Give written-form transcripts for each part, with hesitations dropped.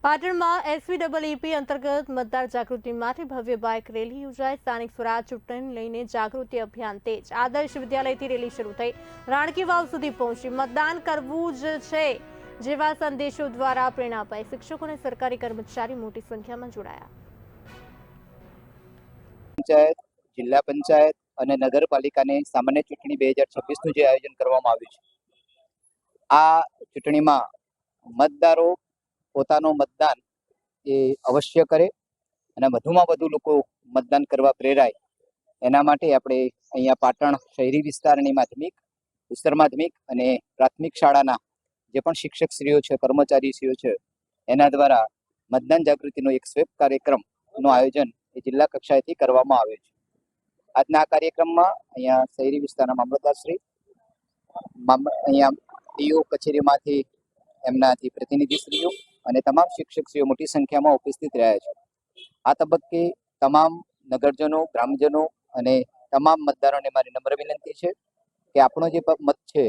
પાટણમાં એસવીઈઈપી અંતર્ગત મતદાર જાગૃતિ માટે ભવ્ય બાઇક રેલી યોજાઈ। સ્થાનિક સ્વરાજ ચૂંટણીને લઈને જાગૃતિ અભિયાન તેજ। આદર્શ વિદ્યાલયથી રેલી શરૂ થઈ રાણકી વાવ સુધી પહોંચી। મતદાન કરવું જ છે જેવા સંદેશો દ્વારા પ્રેરણા અપાઈ। શિક્ષકો અને સરકારી કર્મચારી મોટી સંખ્યામાં જોડાયા। પંચાયત, જિલ્લા પંચાયત અને નગરપાલિકાની સામાન્ય ચૂંટણી 2026નું જે આયોજન કરવામાં આવ્યું છે, આ ચૂંટણીમાં મતદારો પોતાનું મતદાન એ અવશ્ય કરે અને વધુમાં વધુ લોકો મતદાન કરવા પ્રેરાય, એના માટે આપણે અહીંયા પાટણ શહેરી વિસ્તારની માધ્યમિક, ઉચ્ચતર માધ્યમિક અને પ્રાથમિક શાળાના જે પણ શિક્ષકશ્રીઓ છે, કર્મચારીશ્રીઓ છે, એના દ્વારા મતદાન જાગૃતિનો એક સ્વેપ કાર્યક્રમનું આયોજન એ જિલ્લા કક્ષાએથી કરવામાં આવે છે। આજના આ કાર્યક્રમમાં અહીંયા શહેરી વિસ્તારના મામલતદારશ્રી, અહીંયા ડીઓ કચેરીમાંથી એમનાથી પ્રતિનિધિશ્રીઓ અને તમામ શિક્ષકશ્રીઓ મોટી સંખ્યામાં ઉપસ્થિત રહ્યા છે। આ તબક્કે તમામ નગરજનો, ગ્રામજનો અને તમામ મતદારોને મારી નમ્ર વિનંતી છે કે આપણો જે મત છે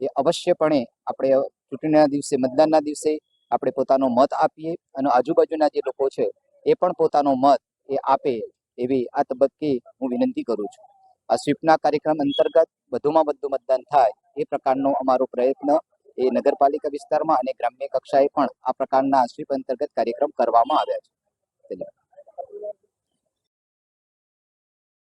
એ અવશ્યપણે આપણે ચૂંટણીના દિવસે, મતદાનના દિવસે આપણે પોતાનો મત આપીએ અને આજુબાજુના જે લોકો છે એ પણ પોતાનો મત એ આપે, એવી આ તબક્કે હું વિનંતી કરું છું। આ સ્વીપના કાર્યક્રમ અંતર્ગત વધુમાં વધુ મતદાન થાય એ પ્રકારનો અમારો પ્રયત્ન એ નગરપાલિકા વિસ્તારમાં અને ગ્રામ્ય કક્ષાએ પણ આ પ્રકારના સ્વીપ અંતર્ગત કાર્યક્રમ કરવામાં આવ્યા છે।